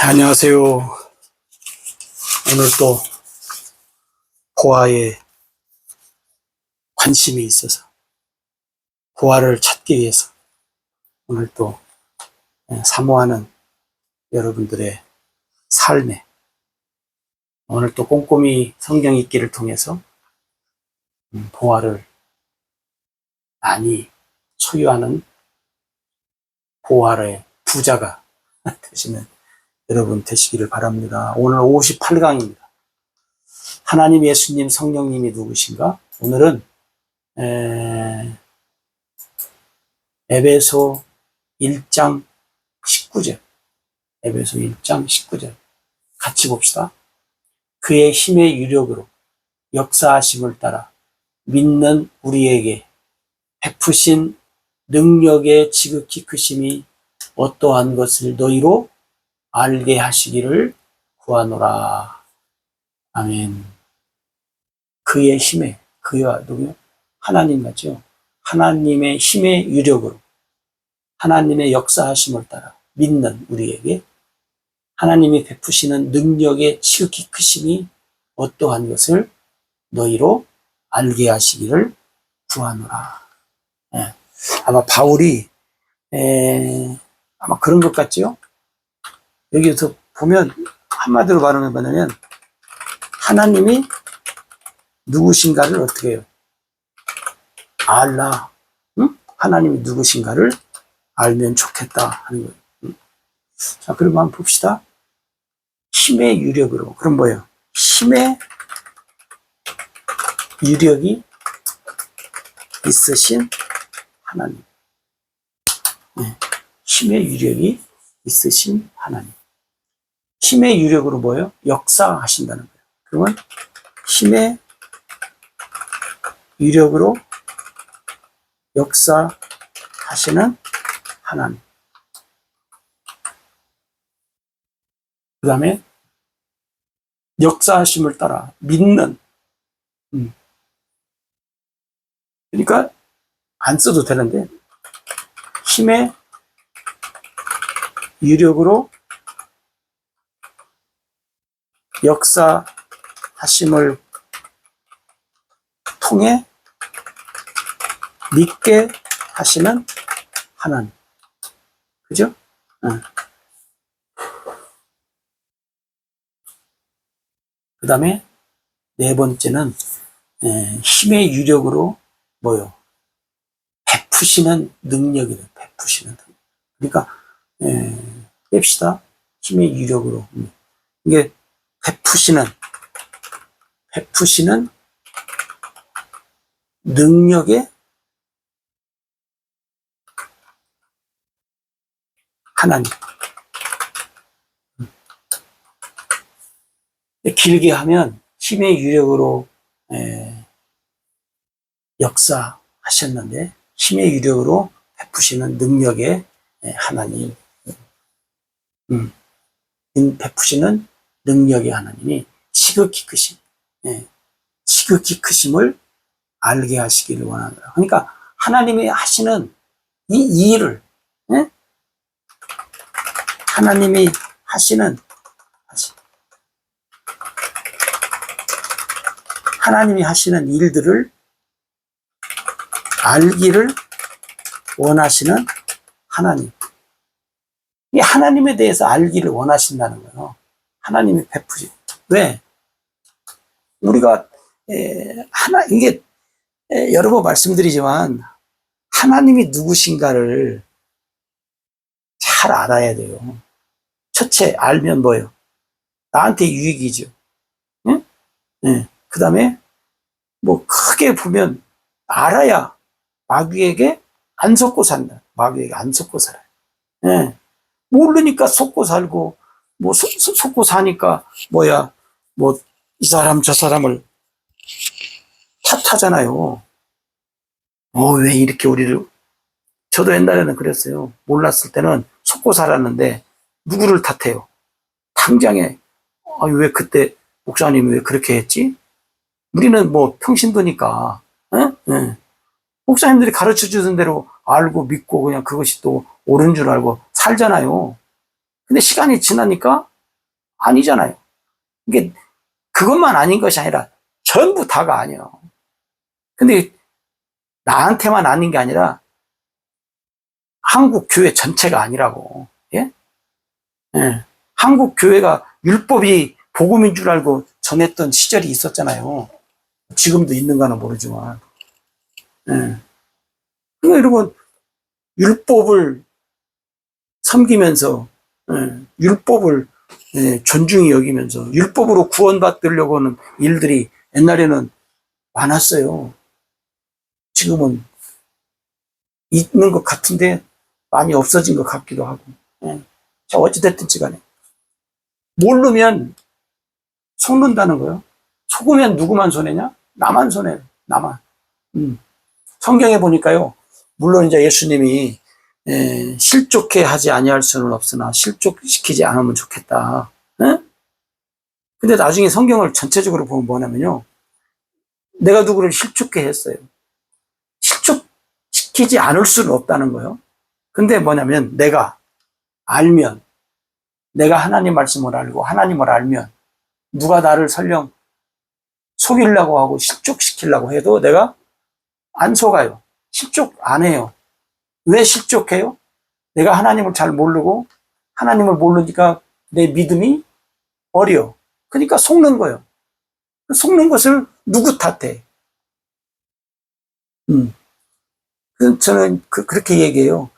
안녕하세요. 오늘 또 보아에 관심이 있어서 보아를 찾기 위해서 오늘 또 사모하는 여러분들의 삶에 오늘 또 꼼꼼히 성경 읽기를 통해서 보아를 많이 소유하는 보아의 부자가 되시는 여러분 되시기를 바랍니다. 오늘 58강입니다. 하나님, 예수님, 성령님이 누구신가? 오늘은 에베소 1장 19절 에베소 1장 19절 같이 봅시다. 그의 힘의 유력으로 역사하심을 따라 믿는 우리에게 베푸신 능력의 지극히 크심이 어떠한 것을 너희로 알게 하시기를 구하노라. 아멘. 그의 힘에, 그와 누구요? 하나님 같죠? 하나님의 힘의 유력으로 하나님의 역사하심을 따라 믿는 우리에게 하나님이 베푸시는 능력의 지극히 크심이 어떠한 것을 너희로 알게 하시기를 구하노라. 예. 아마 바울이 아마 그런 것 같죠? 여기서 보면 한마디로 말하면 뭐냐면 하나님이 누구신가를 어떻게 해요? 알라. 응? 하나님이 누구신가를 알면 좋겠다 하는 거예요. 응? 자, 그럼 한번 봅시다. 힘의 유력으로. 그럼 뭐예요? 힘의 유력이 있으신 하나님. 네. 힘의 유력이 있으신 하나님. 힘의 유력으로 뭐예요? 역사하신다는 거예요. 그러면 힘의 유력으로 역사하시는 하나님. 그 다음에 역사하심을 따라 믿는. 그러니까 안 써도 되는데 힘의 유력으로 역사하심을 통해 믿게 하시는 하나님. 그죠? 그 다음에 네 번째는 힘의 유력으로 뭐요? 베푸시는 능력이래요. 베푸시는 능력. 그러니까 뺍시다. 힘의 유력으로. 이게 베푸시는 능력의 하나님. 길게 하면 힘의 유력으로 역사하셨는데 힘의 유력으로 베푸시는 능력의 하나님. 베푸시는 능력의 하나님이 지극히 크심, 지극히 크심을 알게 하시기를 원하노라. 그러니까 하나님이 하시는 이 일을, 하나님이 하시는 일들을 알기를 원하시는 하나님. 이 하나님에 대해서 알기를 원하신다는 거예요. 하나님이 베푸시. 왜? 우리가 이게 여러 번 말씀드리지만 하나님이 누구신가를 잘 알아야 돼요. 첫째 알면 뭐예요? 나한테 유익이죠. 응? 그 다음에 뭐 크게 보면 알아야 마귀에게 안 속고 산다. 마귀에게 안 속고 살아요. 모르니까 속고 살고 뭐 속고 사니까 뭐야 뭐 이 사람 저 사람을 탓하잖아요. 왜 이렇게 우리를. 저도 옛날에는 그랬어요. 몰랐을 때는 속고 살았는데 누구를 탓해요? 당장에 왜 그때 목사님이 왜 그렇게 했지? 우리는 뭐 평신도니까 목사님들이 가르쳐 주는 대로 알고 믿고 그냥 그것이 또 옳은 줄 알고 살잖아요. 근데 시간이 지나니까 아니잖아요. 이게 그것만 아닌 것이 아니라 전부 다가 아니에요. 근데 나한테만 아닌 게 아니라 한국 교회 전체가 아니라고. 예? 예. 한국 교회가 율법이 복음인 줄 알고 전했던 시절이 있었잖아요. 지금도 있는가는 모르지만. 예. 그러니까 여러분, 율법을 섬기면서, 율법을 존중히 여기면서, 율법으로 구원받으려고 하는 일들이 옛날에는 많았어요. 지금은 있는 것 같은데 많이 없어진 것 같기도 하고. 자, 어찌됐든지 간에. 모르면 속는다는 거예요. 속으면 누구만 손해냐? 나만 손해요. 나만. 성경에 보니까요. 물론 이제 예수님이 실족해 하지 아니할 수는 없으나 실족시키지 않으면 좋겠다. 에? 근데 나중에 성경을 전체적으로 보면 뭐냐면요. 내가 누구를 실족해 했어요. 실족시키지 않을 수는 없다는 거예요. 근데 뭐냐면 내가 알면, 내가 하나님 말씀을 알고 하나님을 알면 누가 나를 설령 속이려고 하고 실족시키려고 해도 내가 안 속아요. 실족 안 해요. 왜 실족해요? 내가 하나님을 잘 모르고 하나님을 모르니까 내 믿음이 어려. 그러니까 속는 거예요. 속는 것을 누구 탓해? 저는 그렇게 얘기해요.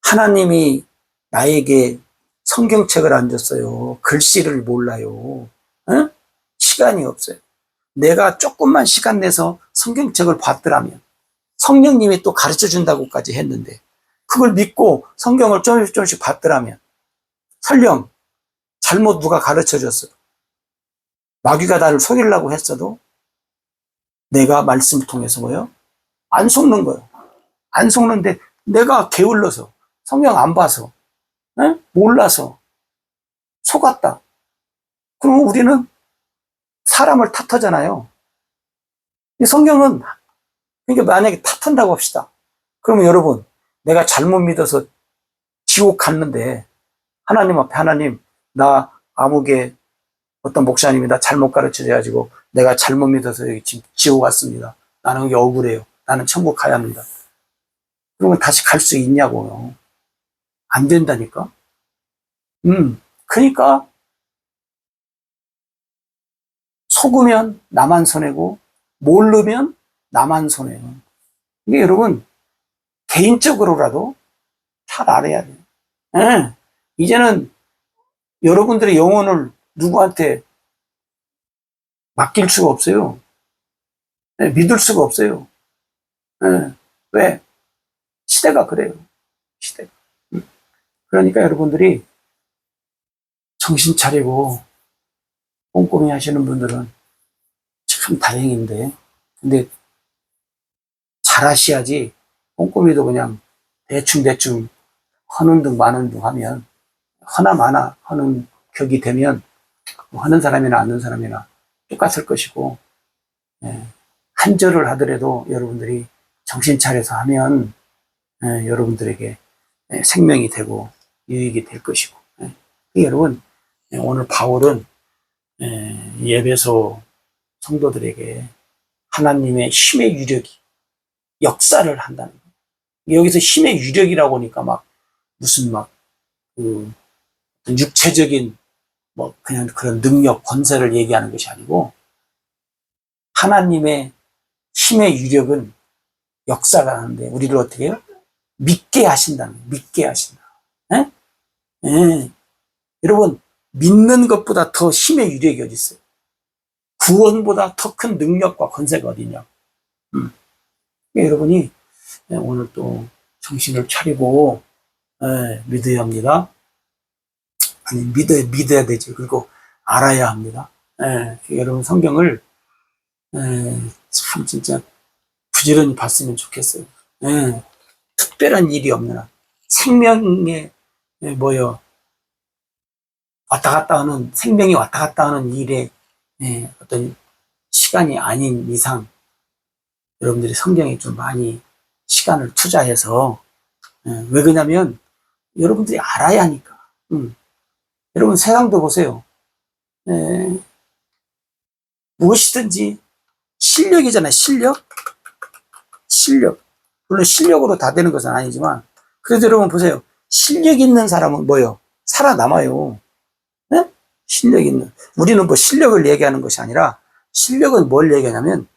하나님이 나에게 성경책을 안 줬어요. 글씨를 몰라요. 에? 시간이 없어요. 내가 조금만 시간 내서 성경책을 봤더라면 성령님이 또 가르쳐 준다고까지 했는데 그걸 믿고 성경을 조금씩 봤더라면 설령 잘못 누가 가르쳐 줬어. 마귀가 나를 속이려고 했어도 내가 말씀을 통해서 뭐요? 안 속는 거예요. 안 속는데 내가 게을러서 성경 안 봐서 몰라서 속았다. 그러면 우리는 사람을 탓하잖아요. 성경은 그러니까 만약에 탓한다고 합시다. 그러면 여러분 내가 잘못 믿어서 지옥 갔는데 하나님 앞에 하나님 나 아무개 어떤 목사님이 나 잘못 가르쳐줘가지고 내가 잘못 믿어서 여기 지금 지옥 갔습니다. 나는 여기 억울해요. 나는 천국 가야 합니다. 그러면 다시 갈 수 있냐고요. 안 된다니까. 그러니까 속으면 나만 손해고 모르면 나만 손해요. 이게 여러분 개인적으로라도 잘 알아야 돼요. 네. 이제는 여러분들의 영혼을 누구한테 맡길 수가 없어요. 네, 믿을 수가 없어요. 네. 왜? 시대가 그래요. 시대가. 그러니까 여러분들이 정신 차리고 꼼꼼히 하시는 분들은 참 다행인데, 근데 잘 하셔야지 꼼꼼히도 그냥 대충 하는 등 마는 등 하면 하나마나 하는 격이 되면 하는 사람이나 안 하는 사람이나 똑같을 것이고, 한 절을 하더라도 여러분들이 정신 차려서 하면 여러분들에게 생명이 되고 유익이 될 것이고. 여러분 오늘 바울은 예배소 성도들에게 하나님의 힘의 유력이 역사를 한다는 거예요. 여기서 힘의 유력이라고 하니까 막 무슨 육체적인 그냥 그런 능력, 권세를 얘기하는 것이 아니고 하나님의 힘의 유력은 역사가 하는데 우리를 어떻게 해요? 믿게 하신다는 거예요. 믿게 하신다. 에? 에. 여러분 믿는 것보다 더 힘의 유력이 어디 있어요? 구원보다 더 큰 능력과 권세가 어디냐? 여러분이 오늘 또 정신을 차리고 믿어야 합니다. 아니 믿어야 되지. 그리고 알아야 합니다. 여러분 성경을 참 진짜 부지런히 봤으면 좋겠어요. 특별한 일이 없는 한 생명에 왔다 갔다 하는 생명이 왔다 갔다 하는 일에 어떤 시간이 아닌 이상 여러분들이 성경에 좀 많이 시간을 투자해서 왜 그러냐면 여러분들이 알아야 하니까. 여러분 세상도 보세요. 예, 무엇이든지 실력이잖아요. 실력. 물론 실력으로 다 되는 것은 아니지만, 그래도 여러분 보세요. 실력 있는 사람은 뭐요? 살아남아요. 네? 실력 있는. 우리는 뭐 실력을 얘기하는 것이 아니라, 실력은 뭘 얘기하냐면,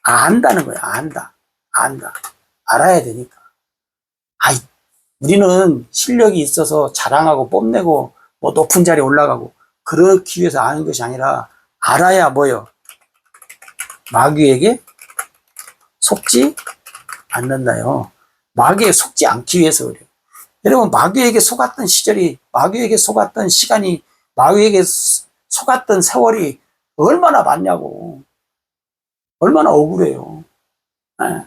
안다는 거예요. 안다. 알아야 되니까. 아이, 우리는 실력이 있어서 자랑하고 뽐내고, 뭐 높은 자리에 올라가고, 그러기 위해서 아는 것이 아니라, 알아야 뭐요? 마귀에게 속지 않는다요. 마귀에 속지 않기 위해서 그래요. 여러분, 마귀에게 속았던 시절이, 마귀에게 속았던 시간이, 마귀에게 속았던 세월이 얼마나 많냐고. 얼마나 억울해요. 네.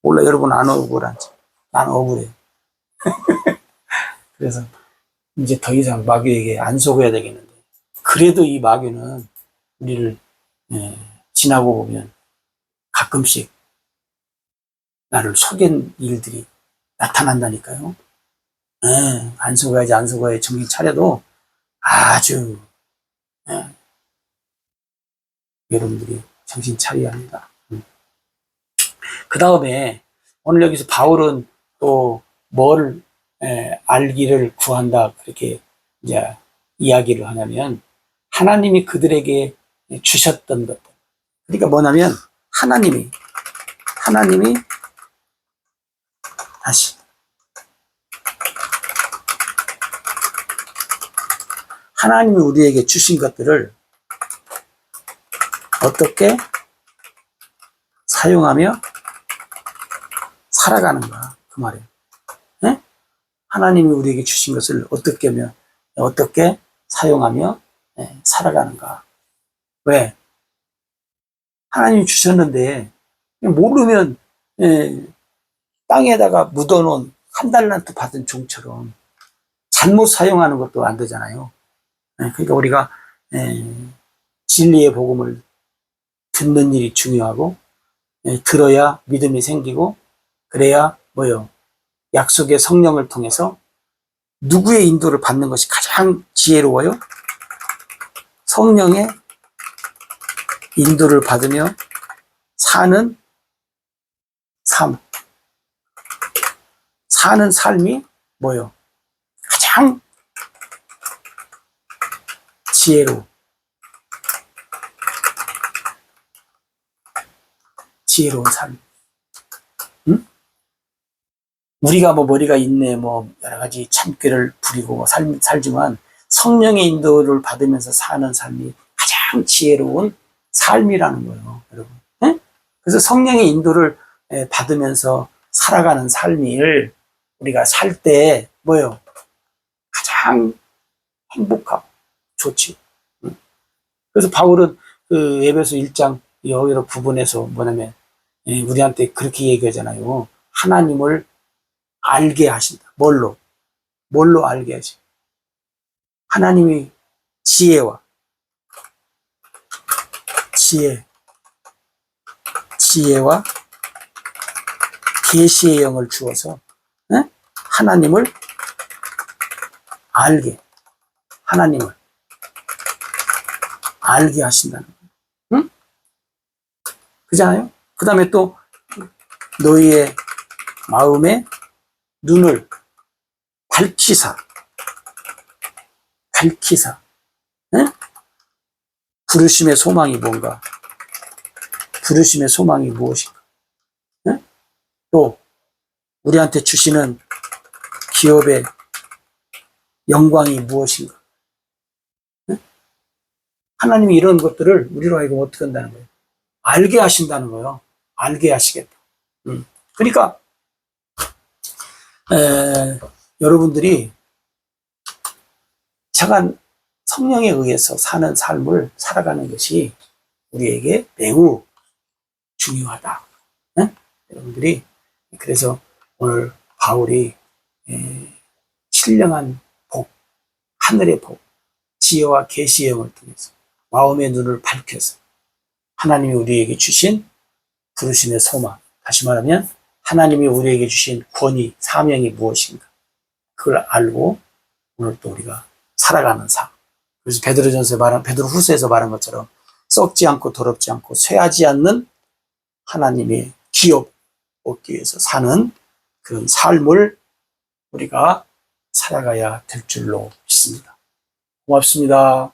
몰라, 여러분 안 억울한지. 난 억울해요. 그래서 이제 더 이상 마귀에게 안 속아야 되겠는데. 그래도 이 마귀는 우리를 지나고 보면 가끔씩 나를 속인 일들이 나타난다니까요. 안 속아야지 정신 차려도 아주 여러분들이 정신 차려야 합니다. 그 다음에 오늘 여기서 바울은 또 뭘 알기를 구한다 그렇게 이제 이야기를 하냐면 하나님이 그들에게 주셨던 것들. 그러니까 뭐냐면 하나님이 다시 하나님이 우리에게 주신 것들을 어떻게 사용하며 살아가는가 그 말이에요. 네? 하나님이 우리에게 주신 것을 어떻게 사용하며 살아가는가. 왜? 하나님이 주셨는데 모르면 땅에다가 묻어놓은 한 달란트 받은 종처럼 잘못 사용하는 것도 안 되잖아요. 그러니까 우리가 진리의 복음을 듣는 일이 중요하고 들어야 믿음이 생기고 그래야 뭐요? 약속의 성령을 통해서 누구의 인도를 받는 것이 가장 지혜로워요? 성령의 인도를 받으며 사는 삶이 뭐요? 가장 지혜로운 삶. 응? 우리가 뭐 머리가 있네, 뭐 여러 가지 참기를 부리고 살지만 성령의 인도를 받으면서 사는 삶이 가장 지혜로운 삶이라는 거예요, 여러분. 응? 그래서 성령의 인도를 받으면서 살아가는 삶을 우리가 살 때 뭐예요? 가장 행복하고 좋지. 응? 그래서 바울은 그 에베소 1장 여러 부분에서 뭐냐면 우리한테 그렇게 얘기하잖아요. 하나님을 알게 하신다. 뭘로 알게 하시? 하나님이 지혜와 지혜와 계시의 영을 주어서 하나님을 알게 하신다는 거예요. 응? 그잖아요? 그 다음에 또 너희의 마음의 눈을 밝히사 부르심의 소망이 뭔가, 부르심의 소망이 무엇인가, 또 우리한테 주시는 기업의 영광이 무엇인가. 하나님이 이런 것들을 우리로 하여금 어떻게 한다는 거예요? 알게 하신다는 거예요. 알게 하시겠다. 그러니까 여러분들이 차간 성령에 의해서 사는 삶을 살아가는 것이 우리에게 매우 중요하다. 여러분들이 그래서 오늘 바울이 신령한 복, 하늘의 복, 지혜와 계시의 영을 통해서 마음의 눈을 밝혀서 하나님이 우리에게 주신 부르심의 소망, 다시 말하면 하나님이 우리에게 주신 권위, 사명이 무엇인가 그걸 알고 오늘 또 우리가 살아가는 삶, 그래서 베드로후서에서 말한 것처럼 썩지 않고 더럽지 않고 쇠하지 않는 하나님의 기업 얻기 위해서 사는 그런 삶을 우리가 살아가야 될 줄로 믿습니다. 고맙습니다.